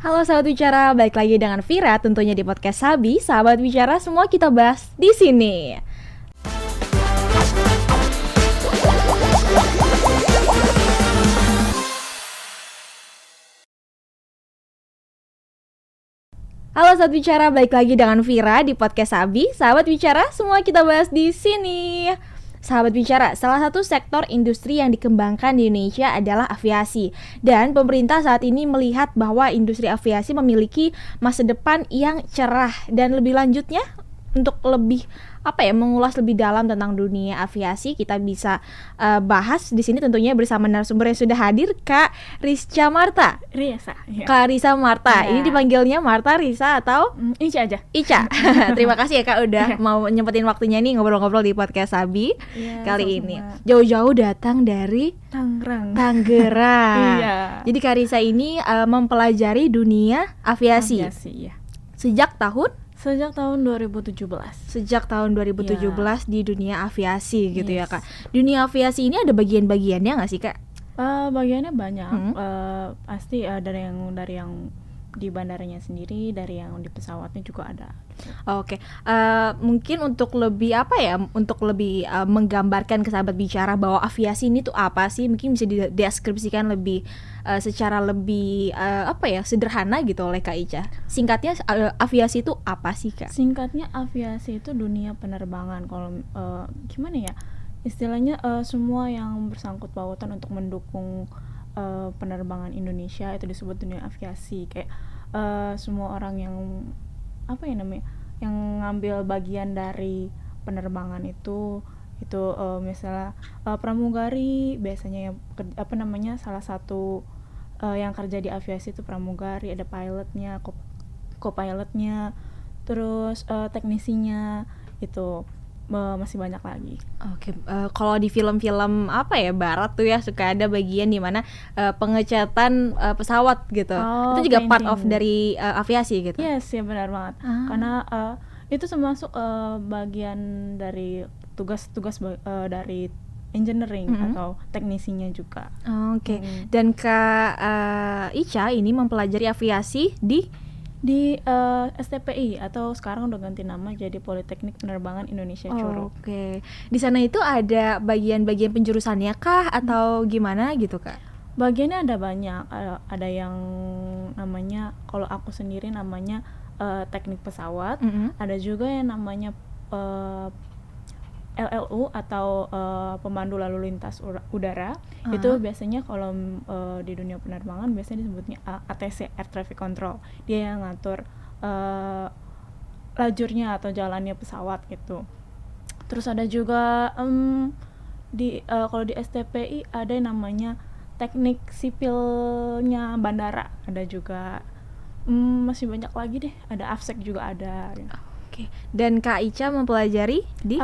Halo sahabat bicara, balik lagi dengan Vira tentunya di podcast Sabi. Sahabat bicara, semua kita bahas di sini. Halo sahabat bicara, balik lagi dengan Vira di podcast Sabi. Sahabat bicara, semua kita bahas di sini. Sahabat bicara, salah satu sektor industri yang dikembangkan di Indonesia adalah aviasi. Dan pemerintah saat ini melihat bahwa industri aviasi memiliki masa depan yang cerah. Dan lebih lanjutnya, untuk lebih mengulas lebih dalam tentang dunia aviasi, kita bisa bahas di sini tentunya bersama narasumber yang sudah hadir, Kak Rizcha Marta. Risa, ya. Kak Risa Marta, Ya. ini dipanggilnya Marta, Risa, atau Ica aja. Ica. Terima kasih ya Kak udah mau nyempetin waktunya nih ngobrol-ngobrol di podcast Sabi kali sama-sama. ini. Jauh-jauh datang dari Tangerang. Tangerang. Iya. Jadi Kak Risa ini mempelajari dunia aviasi ya. sejak tahun Sejak tahun 2017. sejak tahun 2017 di dunia aviasi gitu ya Yes. Kak. Dunia aviasi ini ada bagian-bagiannya nggak sih Kak? Bagiannya banyak. Pasti dari yang di bandaranya sendiri, dari yang di pesawatnya juga ada. Oke, mungkin untuk lebih menggambarkan ke sahabat bicara bahwa aviasi ini tuh apa sih? Mungkin bisa dideskripsikan lebih secara lebih sederhana gitu oleh Kak Ica. Singkatnya aviasi itu apa sih Kak? Singkatnya, aviasi itu dunia penerbangan. Kalau gimana ya? Istilahnya semua yang bersangkut pautan untuk mendukung penerbangan Indonesia itu disebut dunia aviasi. Kayak semua orang yang yang ngambil bagian dari penerbangan itu misalnya pramugari, biasanya yang salah satu yang kerja di aviasi itu pramugari, ada pilotnya, co-pilotnya, terus teknisinya itu. Masih banyak lagi. Oke, kalau di film-film barat tuh ya suka ada bagian di mana pengecatan pesawat gitu. Oh, Itu juga part painting. of dari aviasi gitu. Yes, ya benar banget. Karena itu termasuk bagian dari tugas-tugas dari engineering atau teknisinya juga. Oke. Dan Kak Ica ini mempelajari aviasi Di STPI atau sekarang udah ganti nama jadi Politeknik Penerbangan Indonesia Curug. Oke. Di sana itu ada bagian-bagian penjurusannya kah atau gimana gitu Kak? Bagiannya ada banyak. Ada yang namanya, kalau aku sendiri namanya teknik pesawat. Ada juga yang namanya LLU atau pemandu lalu lintas udara. Itu biasanya kalau di dunia penerbangan biasanya disebutnya ATC, Air Traffic Control. Dia yang ngatur lajurnya atau jalannya pesawat gitu. Terus ada juga kalau di STPI ada yang namanya teknik sipilnya bandara. Ada juga masih banyak lagi deh. Ada AFSEC juga ada. Oke. Dan Kak Ica mempelajari di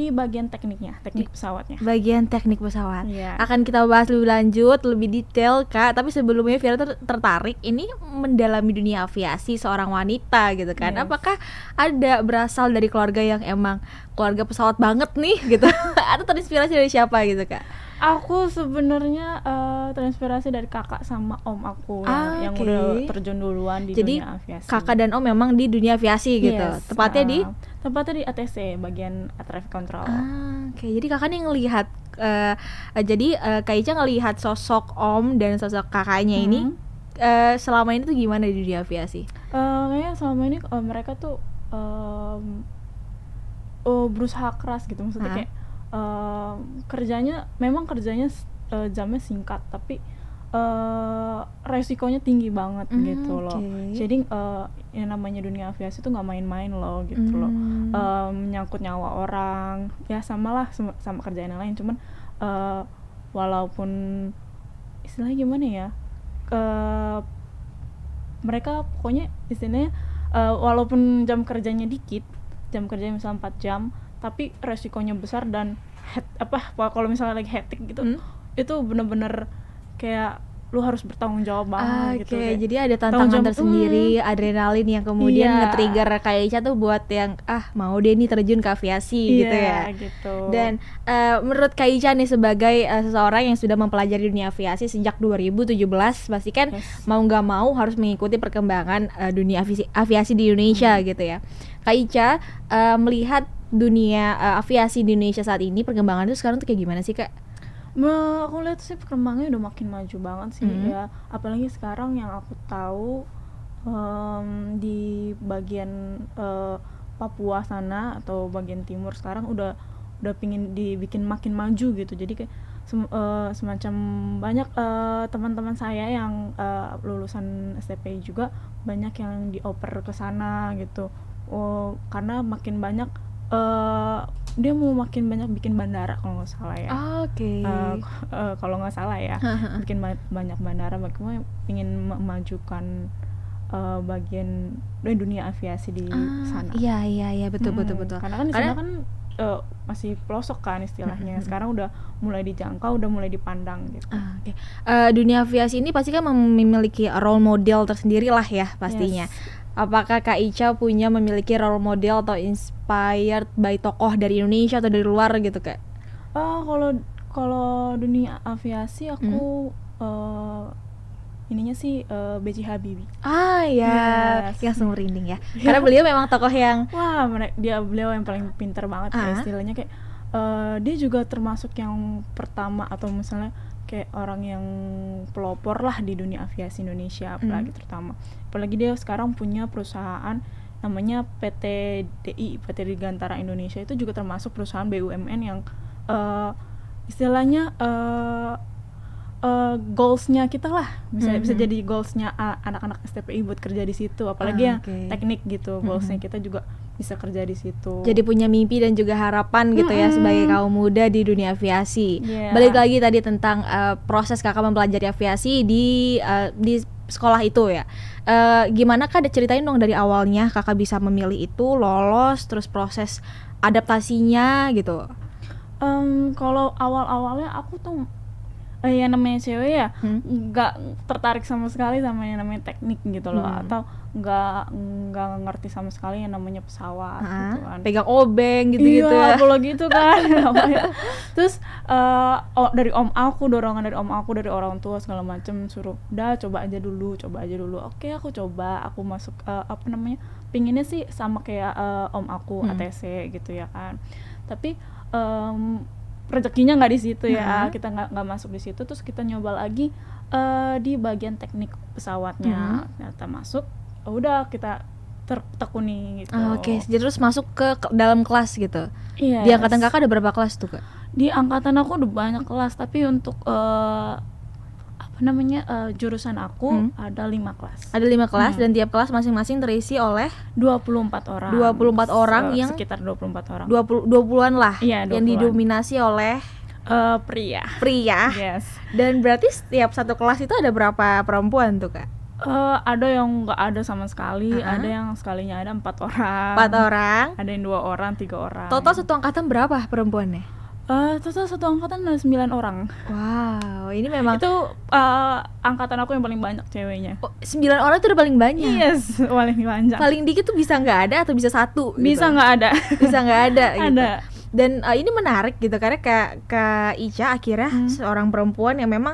bagian tekniknya, teknik pesawatnya. bagian teknik pesawat. Iya. Akan kita bahas lebih lanjut, lebih detail Kak. Tapi sebelumnya Vira tertarik ini mendalami dunia aviasi seorang wanita gitu kan. Yes. Apakah ada berasal dari keluarga yang emang keluarga pesawat banget nih gitu? Atau terinspirasi dari siapa gitu Kak? Aku sebenarnya terinspirasi dari kakak sama om aku yang oke. udah terjun duluan di Jadi dunia aviasi. kakak dan om memang di dunia aviasi gitu. Yes, Tepatnya di ATC, bagian Air Traffic Control. Oke. Jadi kakak nih ngelihat Kak Ica ngelihat sosok om dan sosok kakaknya ini selama ini tuh gimana di dunia aviasi? Kayaknya selama ini mereka tuh berusaha keras gitu, maksudnya kayak kerjanya jamnya singkat, tapi resikonya tinggi banget gitu loh. Jadi yang namanya dunia aviasi tuh nggak main-main loh gitu loh. Menyangkut nyawa orang, ya sama kerjaan yang lain, cuman walaupun istilahnya gimana ya, mereka pokoknya istilahnya walaupun jam kerjanya dikit, jam kerjanya misalnya 4 jam, tapi resikonya besar dan kalau misalnya lagi hectic gitu, itu bener-bener kayak lu harus bertanggung jawab banget gitu. Oke, Kayak jadi ada tanggung tantangan jawab, tersendiri, adrenalin yang kemudian iya, nge-trigger Kak Ica tuh buat yang mau deh nih terjun ke aviasi gitu ya. iya gitu. Dan menurut Kak Ica nih sebagai seseorang yang sudah mempelajari dunia aviasi sejak 2017, pasti kan Yes. mau nggak mau harus mengikuti perkembangan dunia aviasi di Indonesia gitu ya. Kak Ica melihat dunia aviasi di Indonesia saat ini perkembangan itu sekarang tuh kayak gimana sih Kak? Aku lihat sih perkembangannya udah makin maju banget sih ya. Apalagi sekarang yang aku tahu di bagian Papua sana atau bagian timur sekarang udah pingin dibikin makin maju gitu. Jadi kayak semacam banyak teman-teman saya yang lulusan STPI juga banyak yang dioper ke sana gitu. Karena makin banyak dia mau makin banyak bikin bandara kalau nggak salah ya. Oke. Kalau nggak salah ya, bikin banyak bandara, bagaimana ingin memajukan bagian dunia aviasi di sana. Iya betul. Karena kan di sana kan masih pelosok kan istilahnya. Sekarang udah mulai dijangkau, udah mulai dipandang gitu. Oke. Dunia aviasi ini pasti kan memiliki role model tersendiri lah ya pastinya. Yes. Apakah Kak Ica memiliki role model atau inspired by tokoh dari Indonesia atau dari luar gitu Kak? Kalau dunia aviasi aku ininya sih B.J. Habibie. Ya, Yes. yang merinding ya. Karena beliau memang tokoh yang Wah, beliau yang paling pintar banget ya istilahnya, kayak dia juga termasuk yang pertama atau misalnya kayak orang yang pelopor lah di dunia aviasi Indonesia apalagi terutama. Apalagi dia sekarang punya perusahaan namanya PT DI, PT Dirgantara Indonesia, itu juga termasuk perusahaan BUMN yang istilahnya goalsnya kita lah, bisa jadi goalsnya anak-anak STPI buat kerja di situ, apalagi yang teknik gitu, goalsnya kita juga bisa kerja di situ. Jadi punya mimpi dan juga harapan gitu ya sebagai kaum muda di dunia aviasi. Yeah. Balik lagi tadi tentang proses kakak mempelajari aviasi di sekolah itu ya. Gimana Kak, ceritain dong dari awalnya kakak bisa memilih itu, lolos, terus proses adaptasinya gitu. Kalau awal-awalnya aku tuh yang namanya cewek ya nggak tertarik sama sekali sama yang namanya teknik gitu loh, atau nggak ngerti sama sekali yang namanya pesawat gitu kan, pegang obeng gitu-gitu. Iya, apalagi itu kan. Terus dari dorongan dari om aku, dari orang tua segala macem, suruh udah coba aja dulu. Oke, aku coba, aku masuk pinginnya sih sama kayak om aku ATC gitu ya kan, tapi rezekinya nggak di situ ya, kita nggak masuk di situ. Terus kita nyoba lagi di bagian teknik pesawatnya, ternyata masuk, udah kita tekuni gitu. Oke, jadi terus masuk ke dalam kelas gitu. Iya. Di angkatan kakak ada berapa kelas tuh Kak? Di angkatan aku udah banyak kelas, tapi untuk jurusan aku ada 5 kelas. Ada 5 kelas dan tiap kelas masing-masing terisi oleh 24 orang. 24 orang yang sekitar 24 orang. 20-an lah. Iya, 20-an. Yang didominasi oleh pria. Yes. Dan berarti setiap satu kelas itu ada berapa perempuan tuh Kak? Ada yang nggak ada sama sekali, ada yang sekalinya ada 4 orang. 4 orang. Ada yang 2 orang, 3 orang. Total satu angkatan berapa perempuannya? Total satu angkatan ada 9 orang. Wow, ini memang itu angkatan aku yang paling banyak ceweknya. 9 orang itu udah paling banyak. Yes, paling banyak. Paling dikit tuh bisa nggak ada atau bisa 1 bisa nggak ada. Bisa nggak ada gitu. Ada. Dan ini menarik gitu karena Kak Ica akhirnya seorang perempuan yang memang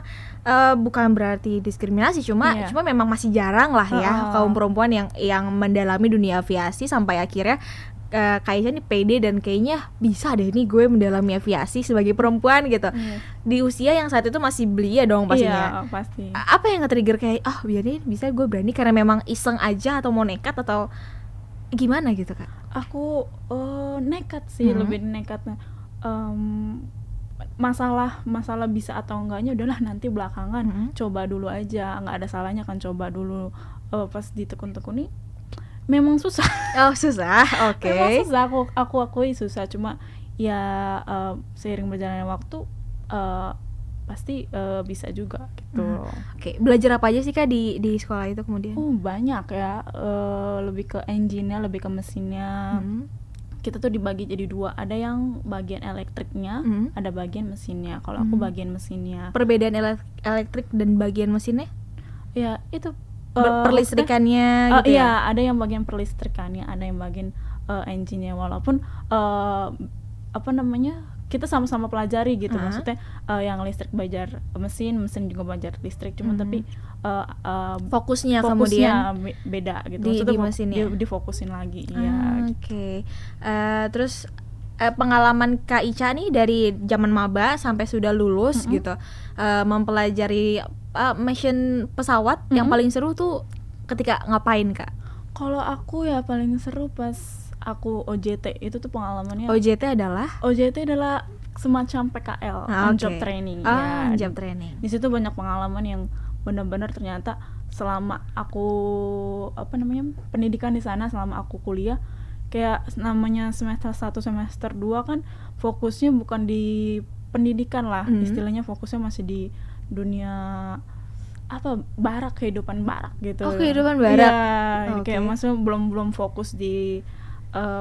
bukan berarti diskriminasi, cuma memang masih jarang lah ya kaum perempuan yang mendalami dunia aviasi sampai akhirnya kayaknya nih pede dan kayaknya bisa deh nih gue mendalami aviasi sebagai perempuan gitu. Di usia yang saat itu masih belia dong pastinya. Iya, pasti. Apa yang nge-trigger kayak biar nih bisa gue berani karena memang iseng aja atau mau nekat atau gimana gitu Kak? Aku nekat sih, lebih nekatnya. Masalah bisa atau enggaknya udahlah nanti belakangan, coba dulu aja, nggak ada salahnya kan coba dulu. Pas ditekun-tekuni memang susah. Susah, oke. Memang susah, aku akui susah, cuma ya seiring berjalannya waktu pasti bisa juga gitu. Oke, belajar apa aja sih Kak di sekolah itu kemudian? Banyak ya, lebih ke engine-nya, lebih ke mesinnya. kita tuh dibagi jadi dua, ada yang bagian elektriknya, ada bagian mesinnya. Kalau aku bagian mesinnya. Perbedaan elektrik dan bagian mesinnya? Ya itu perlistrikannya gitu ya? Iya, ada yang bagian perlistrikannya, ada yang bagian engine-nya. Walaupun kita sama-sama pelajari gitu. Maksudnya yang listrik belajar mesin juga belajar listrik, cuma tapi fokusnya kemudian beda gitu. Di mesinnya difokusin lagi. Iya. Oke. Terus pengalaman Kak Ica nih dari zaman maba sampai sudah lulus gitu, mempelajari mesin pesawat, yang paling seru tuh ketika ngapain Kak? Kalau aku ya paling seru pas aku OJT, itu tuh pengalamannya. OJT adalah semacam PKL, on job training. On job training. Di situ banyak pengalaman yang benar-benar ternyata selama aku pendidikan di sana, selama aku kuliah, kayak namanya semester 1 semester 2 kan fokusnya bukan di pendidikan lah, istilahnya fokusnya masih di dunia kehidupan barak gitu. Kehidupan barak. Iya, kayak maksudnya belum fokus di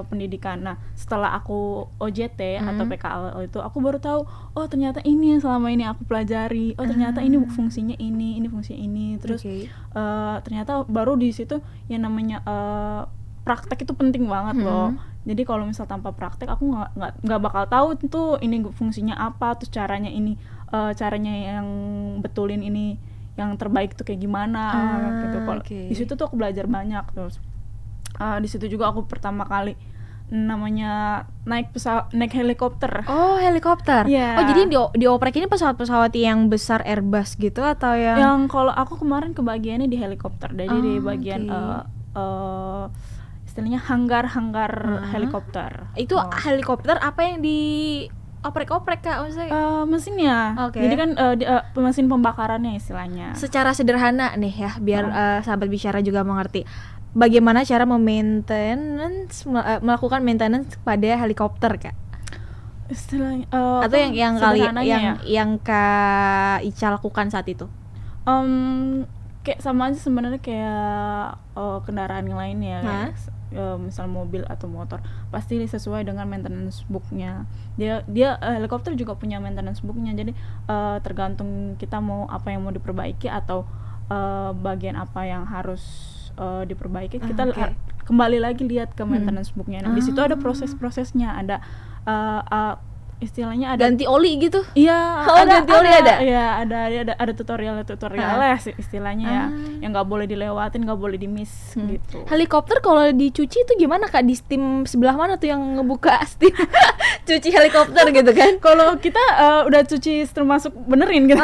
pendidikan. Nah, setelah aku OJT atau PKL itu, aku baru tahu, oh ternyata ini yang selama ini aku pelajari. Oh ternyata ini fungsinya ini fungsinya ini. Terus ternyata baru di situ yang namanya praktek itu penting banget loh. Jadi kalau misal tanpa praktek aku nggak bakal tahu tuh ini fungsinya apa, terus caranya yang betulin ini yang terbaik tuh kayak gimana gitu. Kalau di situ tuh aku belajar banyak. Terus di situ juga aku pertama kali namanya naik helikopter. Oh, helikopter. Yeah. Oh, jadi dioprek ini pesawat-pesawat yang besar Airbus gitu atau yang kalau aku kemarin kebagiannya di helikopter. Jadi di bagian istilahnya hanggar helikopter. Itu helikopter apa yang di oprek-oprek Kak maksudnya? Mesinnya. Jadi kan mesin pembakarannya istilahnya. Secara sederhana nih ya, biar sahabat bicara juga mengerti. Bagaimana cara melakukan maintenance pada helikopter Kak? Istilahnya atau yang Kak Ica lakukan saat itu? Kayak sama aja sebenarnya kayak kendaraan yang lain ya. Misal mobil atau motor pasti sesuai dengan maintenance booknya. Dia helikopter juga punya maintenance booknya, jadi tergantung kita mau apa yang mau diperbaiki atau bagian apa yang harus diperbaiki, kita kembali lagi lihat ke maintenance booknya. Nah, di situ ada proses-prosesnya, ada istilahnya ada ganti oli gitu. Iya, ganti oli ada. Iya, ada tutorialnya istilahnya ya, yang nggak boleh dilewatin, nggak boleh di-miss gitu. Helikopter kalau dicuci itu gimana Kak? Di steam sebelah mana tuh yang ngebuka steam cuci helikopter gitu kan? Kalau kita udah cuci termasuk benerin gitu.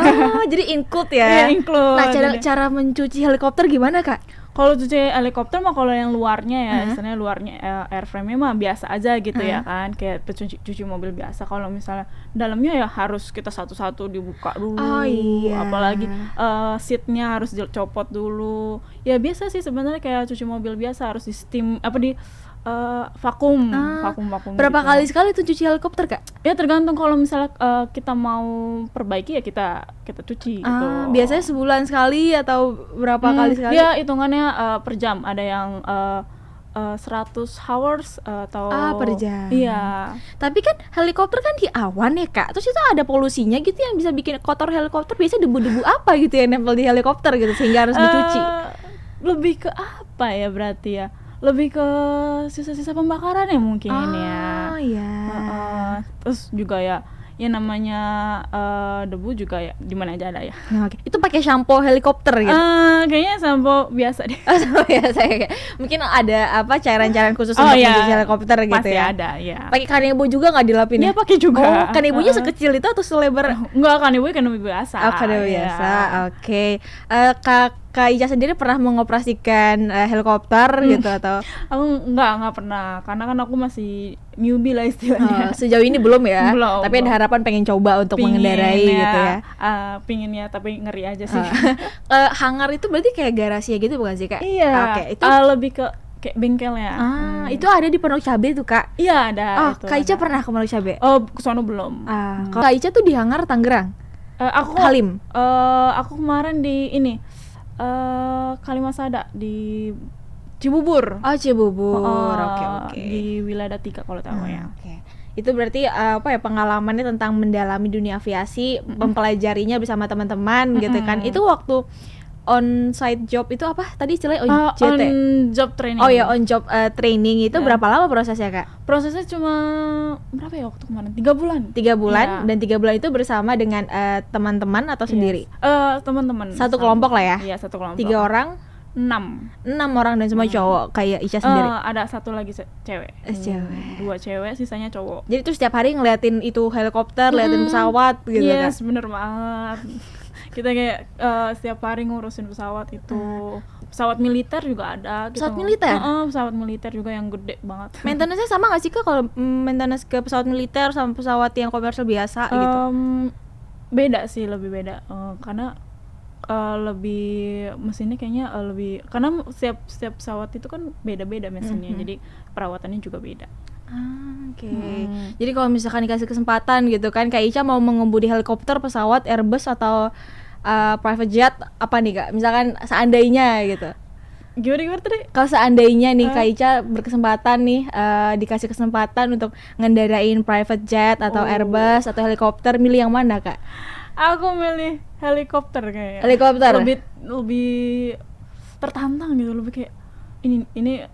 Jadi include ya. Iya, include. Nah, cara mencuci helikopter gimana Kak? Kalau cuci helikopter mah kalau yang luarnya ya, misalnya luarnya airframe-nya mah biasa aja gitu ya kan, kayak cuci mobil biasa. Kalau misalnya dalamnya ya harus kita satu-satu dibuka dulu. Apalagi seatnya harus dicopot dulu. Ya biasa sih sebenarnya kayak cuci mobil biasa, harus di steam vakum. Berapa gitu. kali sekali tuh cuci helikopter Kak? Ya tergantung, kalau misalnya kita mau perbaiki ya kita cuci gitu. Biasanya sebulan sekali atau berapa kali sekali? Ya hitungannya per jam, ada yang 100 hours atau per jam. Iya. Tapi kan helikopter kan di awan ya Kak. Terus itu ada polusinya gitu yang bisa bikin kotor helikopter. Biasanya debu-debu apa gitu yang nempel di helikopter gitu sehingga harus dicuci? Lebih ke apa ya berarti ya? Lebih ke sisa-sisa pembakaran ya mungkin ya. Iya. Terus juga ya namanya debu juga ya di mana aja ada ya. Itu pakai shampoo helikopter gitu? Kayaknya shampoo biasa deh. Shampoo biasa ya. Mungkin ada cairan-cairan khusus untuk mencuci helikopter gitu pasti ya? Pasti ada ya. Pakai kanebo juga nggak dilapin? Iya pakai juga. Kanebonya sekecil itu atau selebar? Enggak, kanebo biasa. Kanebo biasa. Oke. Kak Ica sendiri pernah mengoperasikan helikopter gitu atau? Aku enggak pernah, karena kan aku masih newbie lah istilahnya. Sejauh ini belum ya? Belum. Tapi ada harapan pengen coba untuk mengendarai gitu ya? Pinginnya, tapi ngeri aja sih. Hangar itu berarti kayak garasi gitu bukan sih Kak? Iya. Itu lebih ke kayak bengkel ya. Itu ada di Pondok Cabe tuh Kak? Iya ada. Kak Ica pernah ke Pondok Cabe? Kesono belum. Kak Ica tuh di Hangar Tangerang? Halim? Aku kemarin di ini Kalimasada di Cibubur. Oh, Cibubur. Oke. Di wilayah Datika kalau tahu ya. Oke. Itu berarti pengalamannya tentang mendalami dunia aviasi, mempelajarinya bersama teman-teman gitu kan. Itu waktu on site job itu apa tadi istilahnya OJT? On job training. Oh ya, on job training itu berapa lama prosesnya, Kak? Prosesnya cuma berapa ya waktu kemarin? 3 bulan. 3 bulan dan 3 bulan itu bersama dengan teman-teman atau sendiri? Teman-teman. Satu kelompok lah ya? Iya, satu kelompok. 3 orang? 6 orang dan semua cowok kayak Ica sendiri? Ada satu lagi cewek. Cewek. 2 cewek, sisanya cowok. Jadi tuh setiap hari ngeliatin itu helikopter, liatin pesawat gitu kan? Yes, bener banget. Kita kayak setiap hari ngurusin pesawat itu. Pesawat militer juga ada. Pesawat militer? Pesawat militer juga yang gede banget. Maintenance-nya sama gak sih, Kak, kalau maintenance ke pesawat militer sama pesawat yang komersial biasa gitu? Beda sih, lebih beda. Karena lebih mesinnya kayaknya lebih, karena setiap pesawat itu kan beda-beda mesinnya, jadi perawatannya juga beda. Oke. Jadi kalau misalkan dikasih kesempatan gitu kan, Kak Ica mau mengemudi helikopter, pesawat, Airbus atau private jet apa nih, Kak? Misalkan seandainya gitu. Gimana tadi? Kalau seandainya nih Kak Ica berkesempatan nih dikasih kesempatan untuk ngendarain private jet atau Airbus atau helikopter, milih yang mana, Kak? Aku milih helikopter kayaknya. Helikopter? Lebih tertantang gitu, lebih kayak ini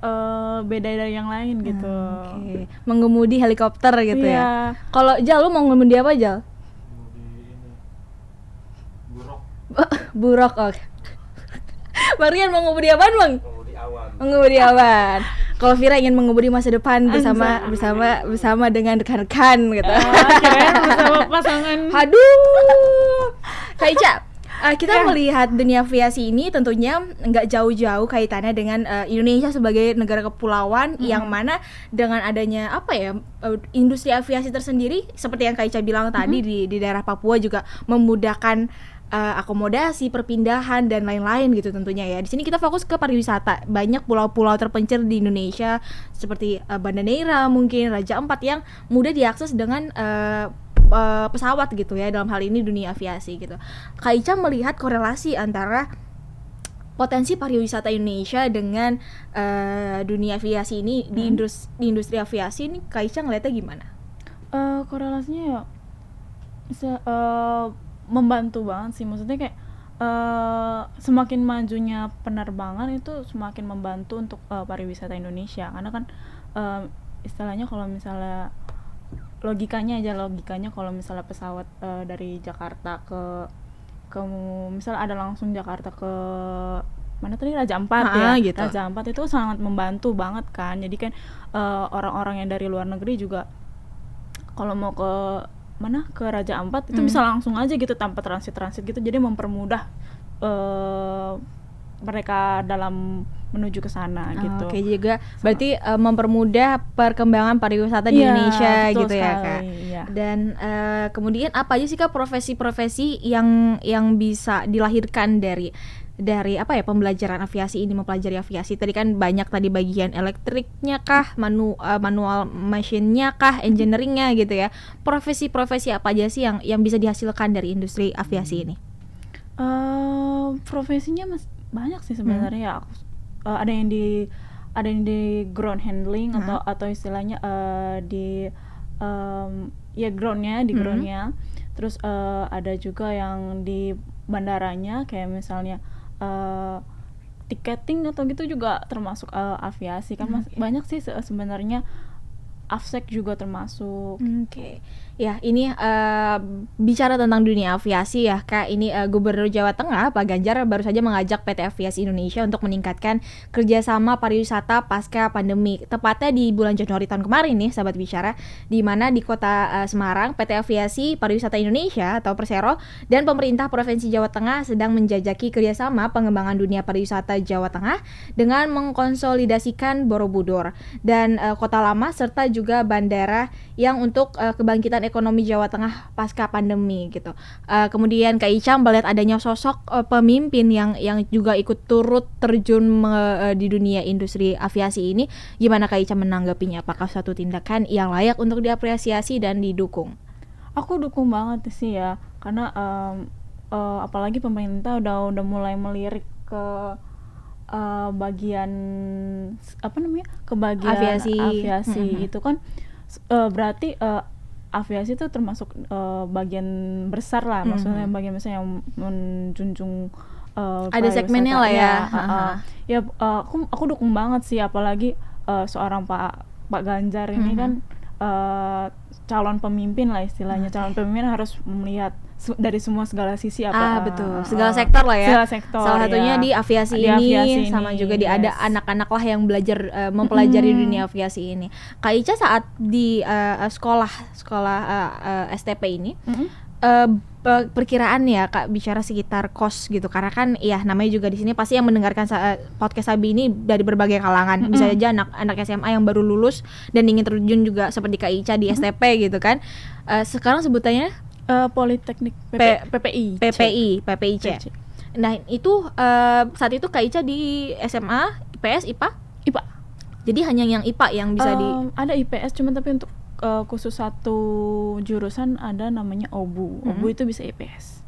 beda dari yang lain gitu. Oke. Mengemudi helikopter gitu ya. Kalau Jal, lu mau mengemudi apa, Jal? Buruk. Oke. Marian mau mengemudi apaan, Bang? Mengemudi awan. Kalau Vira ingin mengemudi masa depan bersama dengan rekan-rekan gitu. Bersama pasangan. Aduh. Kak Ica, kita melihat dunia aviasi ini tentunya nggak jauh-jauh kaitannya dengan Indonesia sebagai negara kepulauan yang mana dengan adanya industri aviasi tersendiri seperti yang Kak Ica bilang tadi di daerah Papua juga memudahkan akomodasi, perpindahan dan lain-lain gitu tentunya ya. Di sini kita fokus ke pariwisata. Banyak pulau-pulau terpencil di Indonesia seperti Banda Neira, mungkin Raja Ampat yang mudah diakses dengan pesawat gitu ya, dalam hal ini dunia aviasi gitu. Kak Ica melihat korelasi antara potensi pariwisata Indonesia dengan dunia aviasi ini di industri aviasi ini, Kak Ica ngeliatnya gimana? Korelasinya ya membantu banget sih, maksudnya kayak semakin majunya penerbangan itu semakin membantu untuk pariwisata Indonesia, karena kan istilahnya kalau misalnya logikanya kalau misalnya pesawat dari Jakarta ke misalnya ada langsung Jakarta ke mana tadi Raja Ampat gitu. Raja Ampat itu sangat membantu banget kan, jadi kan orang-orang yang dari luar negeri juga kalau mau ke Raja Ampat itu bisa langsung aja gitu tanpa transit gitu, jadi mempermudah mereka dalam menuju ke sana gitu. Oke, juga berarti mempermudah perkembangan pariwisata di Indonesia gitu sekali, ya Kak. Iya. Dan kemudian apa aja sih Kak profesi-profesi yang bisa dilahirkan dari pembelajaran aviasi ini, mempelajari aviasi? Tadi kan banyak tadi bagian elektriknya kah, manual mesinnya kah, engineeringnya gitu ya. Profesi-profesi apa aja sih yang bisa dihasilkan dari industri aviasi ini? Profesinya banyak sih sebenarnya ya. Ada yang di ground handling atau istilahnya di groundnya, groundnya. Terus ada juga yang di bandaranya kayak misalnya tiketing atau gitu juga termasuk aviasi kan. Banyak sih sebenarnya. Afsek juga termasuk. Oke. Ya, ini bicara tentang dunia aviasi ya, Kak. Ini Gubernur Jawa Tengah, Pak Ganjar, baru saja mengajak PT Aviasi Indonesia untuk meningkatkan kerjasama pariwisata pasca pandemi. Tepatnya di bulan Januari tahun kemarin nih, sahabat bicara, di mana di kota Semarang, PT Aviasi Pariwisata Indonesia atau Persero dan pemerintah Provinsi Jawa Tengah sedang menjajaki kerjasama pengembangan dunia pariwisata Jawa Tengah dengan mengkonsolidasikan Borobudur dan Kota Lama serta juga bandara yang untuk kebangkitan ekonomi Jawa Tengah pasca pandemi gitu. Kemudian Kak Ica melihat adanya sosok pemimpin yang juga ikut turut terjun di dunia industri aviasi ini, gimana Kak Ica menanggapinya? Apakah suatu tindakan yang layak untuk diapresiasi dan didukung? Aku dukung banget sih ya, karena apalagi pemerintah udah mulai melirik ke bagian apa namanya, kebagian Aviasi. aviasi itu kan berarti aviasi itu termasuk bagian besar lah, maksudnya bagian besar yang menjunjung Ada segmennya lah ya. Ya aku dukung banget sih, apalagi seorang Pak Ganjar ini kan calon pemimpin lah istilahnya. Calon pemimpin harus melihat dari segala sisi betul, segala sektor lah ya. Segala sektor, salah satunya ya. di aviasi Di ini, aviasi sama ini, juga ada yes. anak-anak lah yang belajar mempelajari dunia aviasi ini. Kak Ica saat di sekolah STP ini, perkiraan ya Kak, bicara sekitar kos gitu, karena kan ya namanya juga di sini pasti yang mendengarkan podcast Sabi ini dari berbagai kalangan, bisa aja anak SMA yang baru lulus dan ingin terjun juga seperti Kak Ica di STP gitu kan. Sekarang sebutannya Politeknik PPI. PPIC. Nah itu saat itu Kak Ica di SMA IPS IPA? IPA. Jadi hanya yang IPA yang bisa ada IPS, cuma tapi untuk khusus satu jurusan ada namanya OBU. OBU itu bisa IPS.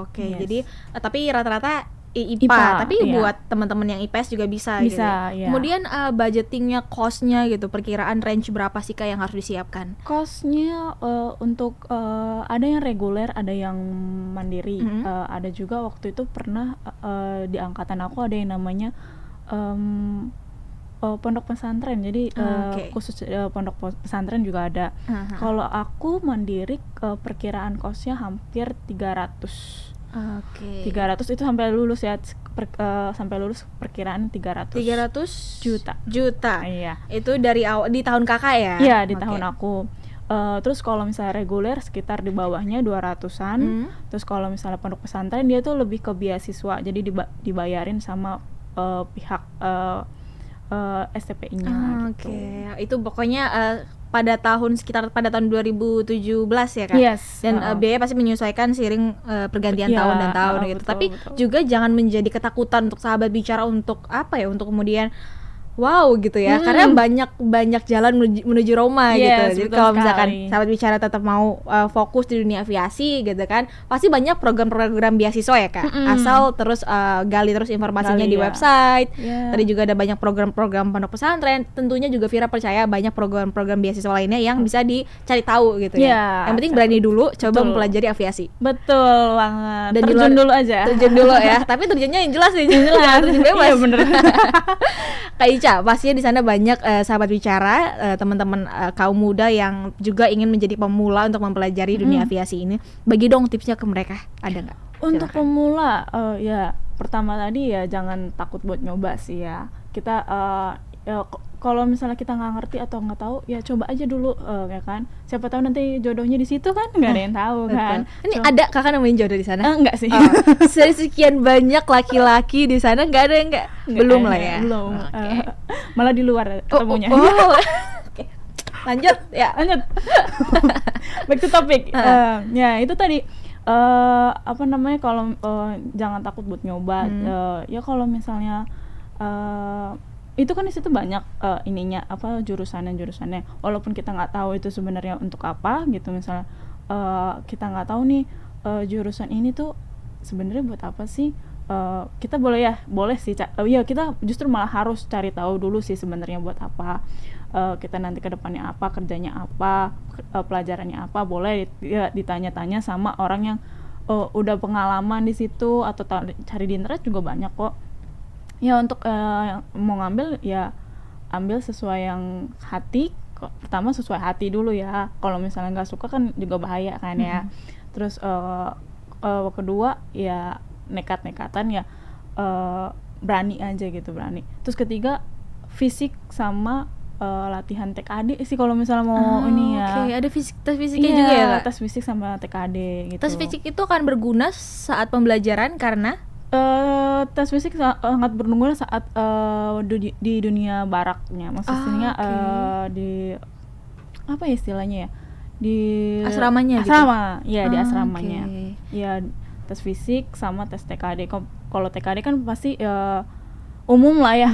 Oke. Yes. Jadi tapi rata-rata IPA, tapi iya. Buat teman-teman yang IPS juga bisa gitu. Iya. Kemudian budgetingnya, cost-nya gitu, perkiraan range berapa sih Kak yang harus disiapkan? Cost-nya untuk ada yang reguler, ada yang mandiri. Ada juga waktu itu pernah di angkatan aku ada yang namanya pondok pesantren, jadi khusus pondok pesantren juga ada. Kalau aku mandiri, perkiraan cost-nya hampir 300. 300 itu sampai lulus ya, sampai lulus perkiraan 300 juta. Iya. Itu dari di tahun kakak ya? Iya, di tahun aku. Terus kalau misalnya reguler sekitar di bawahnya 200-an. Terus kalau misalnya pondok pesantren dia tuh lebih ke beasiswa, jadi dibayarin sama pihak STPI-nya gitu. Itu pokoknya pada tahun 2017 ya Kak? Yes. Dan biaya pasti menyesuaikan seiring pergantian tahun dan tahun gitu. Betul, tapi betul. juga jangan menjadi ketakutan untuk sahabat bicara untuk untuk kemudian wow gitu ya, karena banyak jalan menuju Roma gitu. Jadi kalau misalkan sahabat bicara tetap mau fokus di dunia aviasi gitu kan, pasti banyak program-program beasiswa ya Kak. Asal terus gali terus informasinya di website. Tadi juga ada banyak program-program pondok pesantren. Tentunya juga Vira percaya banyak program-program beasiswa lainnya yang bisa dicari tahu gitu ya. Yang penting berani dulu coba mempelajari aviasi. Betul banget. Dan terjun dulu aja. Terjun dulu ya. Tapi terjunnya yang jelas nih, jelas. Terjun bebas. Iya bener. Kak Ica, pastinya di sana banyak sahabat bicara, teman-teman kaum muda yang juga ingin menjadi pemula untuk mempelajari dunia aviasi ini. Bagi dong tipsnya ke mereka, ada nggak? Untuk pemula, ya pertama tadi ya jangan takut buat nyoba sih ya. Kita kalau misalnya kita nggak ngerti atau nggak tahu, ya coba aja dulu ya kan. Siapa tahu nanti jodohnya di situ kan, nggak ada yang tahu kan. Ini ada kakak nemuin jodoh di sana? Enggak sih. Sekian banyak laki-laki di sana, nggak ada yang belum lah ya. Belum. Malah di luar ketemunya. Okay. Lanjut. Back to topic. Ya itu tadi. Apa namanya, kalau jangan takut buat nyoba. Ya kalau misalnya itu kan di situ banyak ininya apa jurusannya walaupun kita nggak tahu itu sebenarnya untuk apa gitu, misalnya kita nggak tahu nih jurusan ini tuh sebenarnya buat apa sih, kita boleh sih ya kita justru malah harus cari tahu dulu sih sebenarnya buat apa, kita nanti ke depannya apa, kerjanya apa, pelajarannya apa, boleh ya ditanya-tanya sama orang yang udah pengalaman di situ, atau cari di internet juga banyak kok. Ya untuk yang mau ngambil ya ambil sesuai yang hati. Pertama sesuai hati dulu ya. Kalau misalnya nggak suka kan juga bahaya kan ya. Terus kedua ya nekat-nekatan ya, berani aja gitu, berani. Terus ketiga fisik sama latihan TKD sih kalau misalnya mau ini ya. Ada tes fisiknya juga ya Kak? Tes fisik sama TKD gitu. Tes fisik itu akan berguna saat pembelajaran karena tes fisik sangat berguna saat di dunia baraknya, maksudnya di apa ya istilahnya ya, di asramanya asrama gitu? Ya di asramanya. Ya tes fisik sama tes TKD. Kalau TKD kan pasti umum lah ya,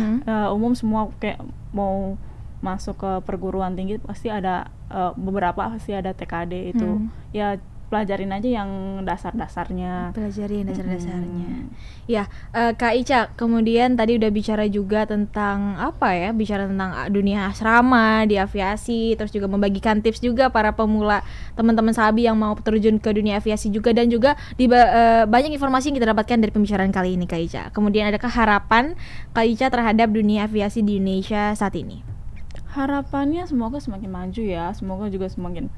umum semua kayak mau masuk ke perguruan tinggi pasti ada beberapa pasti ada TKD itu. Ya pelajarin aja yang dasar-dasarnya. Pelajarin dasar-dasarnya. Ya, Kak Ica, kemudian tadi udah bicara juga tentang apa ya? Bicara tentang dunia asrama di aviasi, terus juga membagikan tips juga para pemula, teman-teman Sabi yang mau terjun ke dunia aviasi juga, dan juga banyak informasi yang kita dapatkan dari pembicaraan kali ini, Kak Ica. Kemudian adakah harapan Kak Ica terhadap dunia aviasi di Indonesia saat ini? Harapannya semoga semakin maju ya, semoga juga semakin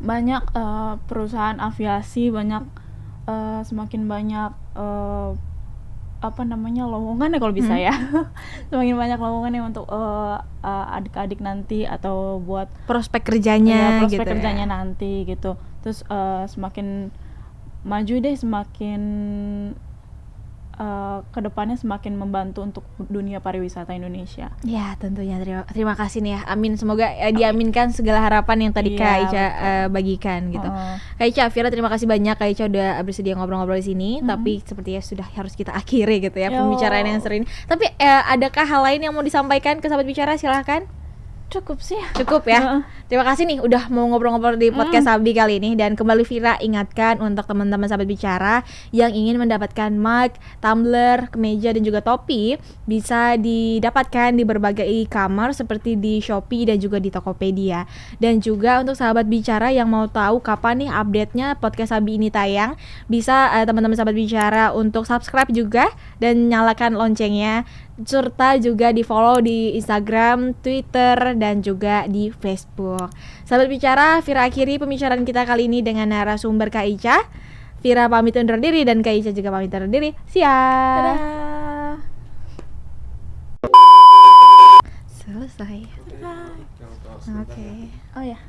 banyak perusahaan aviasi, semakin banyak lowongan ya kalau bisa ya. Semakin banyak lowongan ya untuk adik-adik nanti, atau buat Prospek kerjanya prospek gitu kerjanya ya. nanti gitu. Terus semakin maju deh, semakin kedepannya semakin membantu untuk dunia pariwisata Indonesia. Ya, tentunya terima kasih nih ya. Amin, semoga diaminkan segala harapan yang tadi Kak Ica bagikan gitu. Kak Ica, Vira, terima kasih banyak Kak Ica udah bersedia ngobrol-ngobrol di sini. Tapi sepertinya sudah harus kita akhiri gitu ya pembicaraan yang seru ini. Tapi adakah hal lain yang mau disampaikan ke sahabat bicara? Silahkan. Cukup sih. Cukup ya. Terima kasih nih udah mau ngobrol-ngobrol di podcast Sabi kali ini. Dan kembali Vira ingatkan untuk teman-teman sahabat bicara yang ingin mendapatkan mug, tumbler, kemeja dan juga topi, bisa didapatkan di berbagai e-commerce seperti di Shopee dan juga di Tokopedia. Dan juga untuk sahabat bicara yang mau tahu kapan nih update-nya podcast Sabi ini tayang, bisa teman-teman sahabat bicara untuk subscribe juga dan nyalakan loncengnya, serta juga di follow di Instagram, Twitter, dan juga di Facebook. Sahabat bicara, Vira akhiri pembicaraan kita kali ini dengan narasumber Kak Ica. Vira pamit undur diri dan Kak Ica juga pamit undur diri. Siap. Dadah. Selesai. Oke. Oh ya,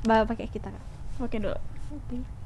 Pakai kita Kak. oke dulu. Oke.